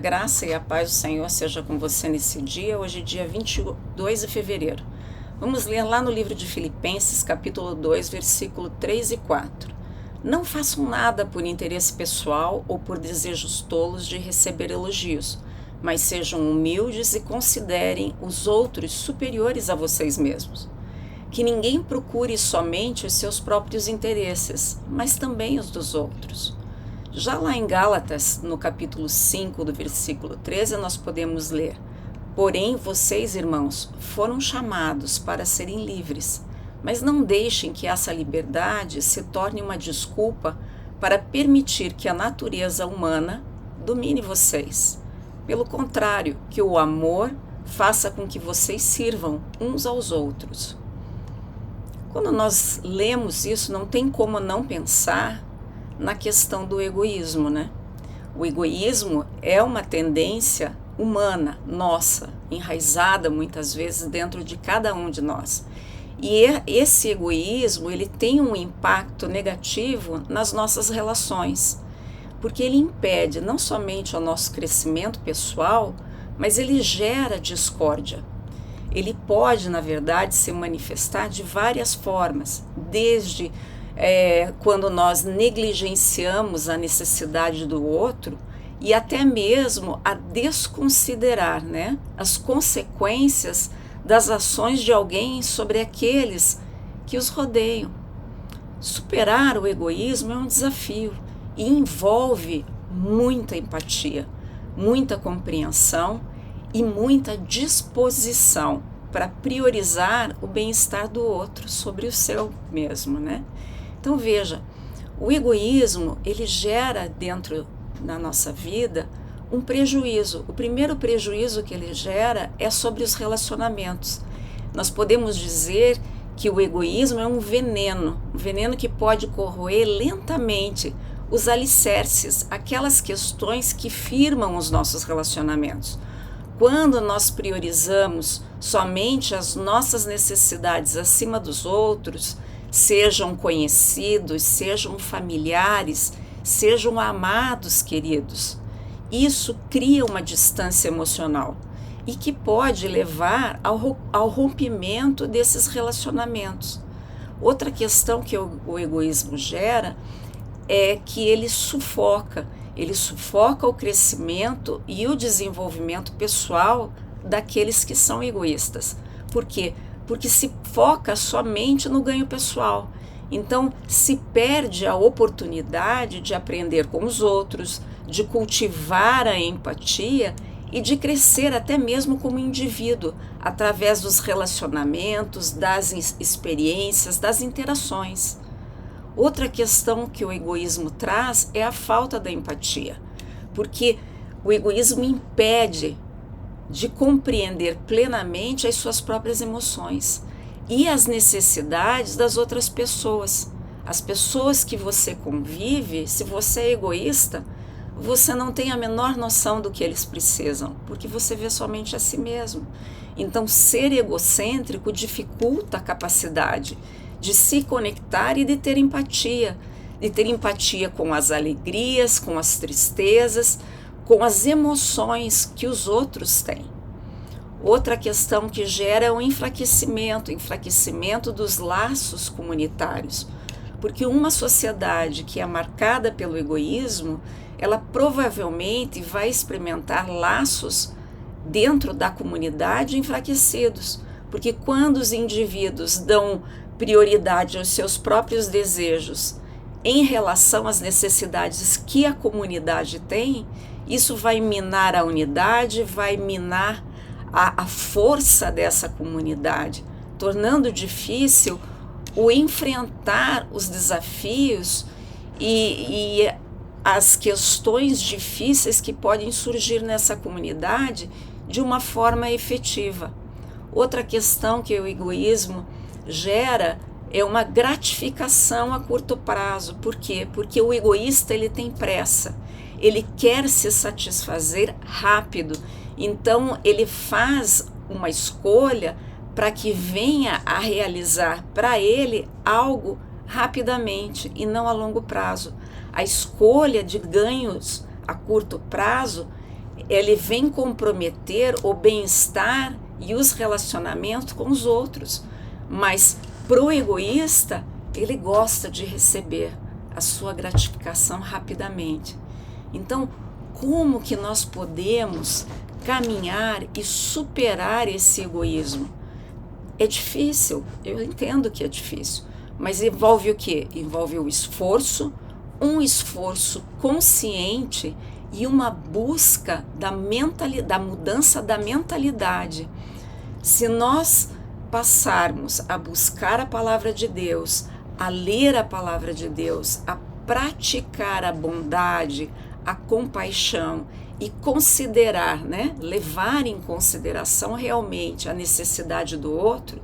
graça e a paz do Senhor seja com você nesse dia. Hoje é dia 22 de fevereiro. Vamos ler lá no livro de Filipenses, capítulo 2, versículo 3 e 4. Não façam nada por interesse pessoal ou por desejos tolos de receber elogios, mas sejam humildes e considerem os outros superiores a vocês mesmos. Que ninguém procure somente os seus próprios interesses, mas também os dos outros. Já lá em Gálatas, no capítulo 5, do versículo 13, nós podemos ler: Porém, vocês, irmãos, foram chamados para serem livres, mas não deixem que essa liberdade se torne uma desculpa para permitir que a natureza humana domine vocês. Pelo contrário, que o amor faça com que vocês sirvam uns aos outros. Quando nós lemos isso, não tem como não pensar na questão do egoísmo, né? O egoísmo é uma tendência humana, nossa, enraizada muitas vezes dentro de cada um de nós. E esse egoísmo, ele tem um impacto negativo nas nossas relações, porque ele impede não somente o nosso crescimento pessoal, mas ele gera discórdia. Ele pode, na verdade, se manifestar de várias formas, desde quando nós negligenciamos a necessidade do outro e até mesmo a desconsiderar, né, as consequências das ações de alguém sobre aqueles que os rodeiam. Superar o egoísmo é um desafio e envolve muita empatia, muita compreensão e muita disposição para priorizar o bem-estar do outro sobre o seu mesmo, né? Então veja, o egoísmo, ele gera dentro da nossa vida um prejuízo. O primeiro prejuízo que ele gera é sobre os relacionamentos. Nós podemos dizer que o egoísmo é um veneno que pode corroer lentamente os alicerces, aquelas questões que firmam os nossos relacionamentos. Quando nós priorizamos somente as nossas necessidades acima dos outros, sejam conhecidos, sejam familiares, sejam amados, queridos, isso cria uma distância emocional e que pode levar ao rompimento desses relacionamentos. Outra questão que o egoísmo gera é que ele sufoca o crescimento e o desenvolvimento pessoal daqueles que são egoístas. Por quê? Porque se foca somente no ganho pessoal. Então, se perde a oportunidade de aprender com os outros, de cultivar a empatia e de crescer até mesmo como indivíduo, através dos relacionamentos, das experiências, das interações. Outra questão que o egoísmo traz é a falta da empatia, porque o egoísmo impede de compreender plenamente as suas próprias emoções e as necessidades das outras pessoas. As pessoas que você convive, se você é egoísta, você não tem a menor noção do que eles precisam, porque você vê somente a si mesmo. Então, ser egocêntrico dificulta a capacidade de se conectar e de ter empatia com as alegrias, com as tristezas, com as emoções que os outros têm. Outra questão que gera é o enfraquecimento dos laços comunitários, porque uma sociedade que é marcada pelo egoísmo, ela provavelmente vai experimentar laços dentro da comunidade enfraquecidos, porque quando os indivíduos dão prioridade aos seus próprios desejos em relação às necessidades que a comunidade tem, isso vai minar a unidade, vai minar a força dessa comunidade, tornando difícil o enfrentar os desafios e as questões difíceis que podem surgir nessa comunidade de uma forma efetiva. Outra questão que o egoísmo gera é uma gratificação a curto prazo. Por quê? Porque o egoísta, ele tem pressa, ele quer se satisfazer rápido, então ele faz uma escolha para que venha a realizar para ele algo rapidamente e não a longo prazo. A escolha de ganhos a curto prazo ele vem comprometer o bem-estar e os relacionamentos com os outros. Mas pro egoísta, ele gosta de receber a sua gratificação rapidamente. Então, como que nós podemos caminhar e superar esse egoísmo? É difícil, eu entendo que é difícil, mas envolve o quê? Envolve o esforço, um esforço consciente e uma busca da mudança da mentalidade. Se nós passarmos a buscar a palavra de Deus, a ler a palavra de Deus, a praticar a bondade, a compaixão e considerar, levar em consideração realmente a necessidade do outro,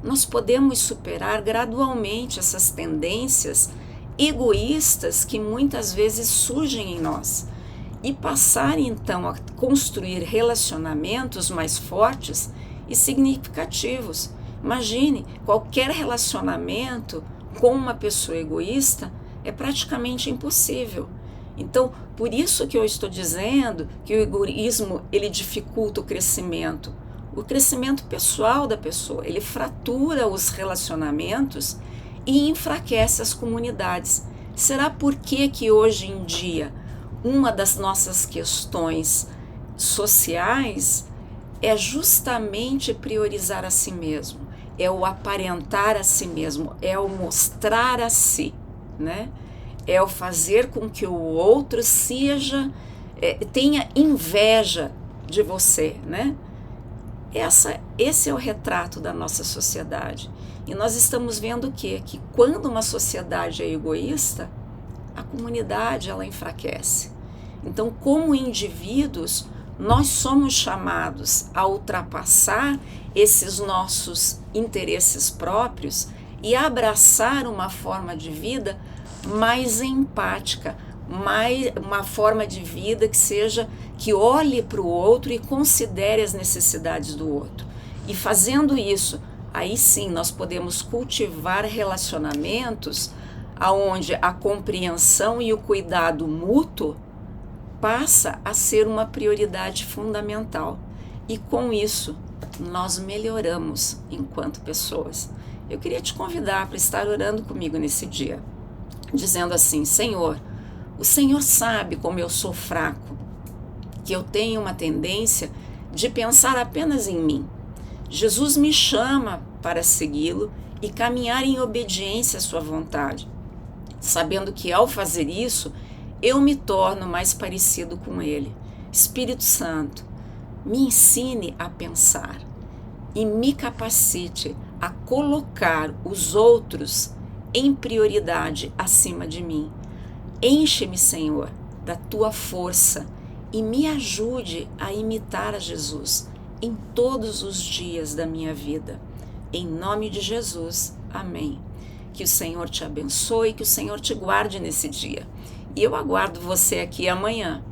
nós podemos superar gradualmente essas tendências egoístas que muitas vezes surgem em nós e passar então a construir relacionamentos mais fortes e significativos. Imagine, qualquer relacionamento com uma pessoa egoísta é praticamente impossível. Então, por isso que eu estou dizendo que o egoísmo, ele dificulta o crescimento pessoal da pessoa, ele fratura os relacionamentos e enfraquece as comunidades. Será por que hoje em dia uma das nossas questões sociais é justamente priorizar a si mesmo, é o aparentar a si mesmo, é o mostrar a si, É o fazer com que o outro tenha inveja de você, Esse é o retrato da nossa sociedade. E nós estamos vendo o quê? Que quando uma sociedade é egoísta, a comunidade ela enfraquece. Então, como indivíduos, nós somos chamados a ultrapassar esses nossos interesses próprios e abraçar uma forma de vida mais empática, uma forma de vida que olhe para o outro e considere as necessidades do outro. E fazendo isso, aí sim nós podemos cultivar relacionamentos onde a compreensão e o cuidado mútuo passa a ser uma prioridade fundamental. E com isso, nós melhoramos enquanto pessoas. Eu queria te convidar para estar orando comigo nesse dia, dizendo assim: Senhor, o Senhor sabe como eu sou fraco, que eu tenho uma tendência de pensar apenas em mim. Jesus me chama para segui-lo e caminhar em obediência à sua vontade, sabendo que ao fazer isso, eu me torno mais parecido com ele. Espírito Santo, me ensine a pensar e me capacite a colocar os outros em prioridade acima de mim. Enche-me, Senhor, da tua força e me ajude a imitar a Jesus em todos os dias da minha vida. Em nome de Jesus, amém. Que o Senhor te abençoe, que o Senhor te guarde nesse dia. E eu aguardo você aqui amanhã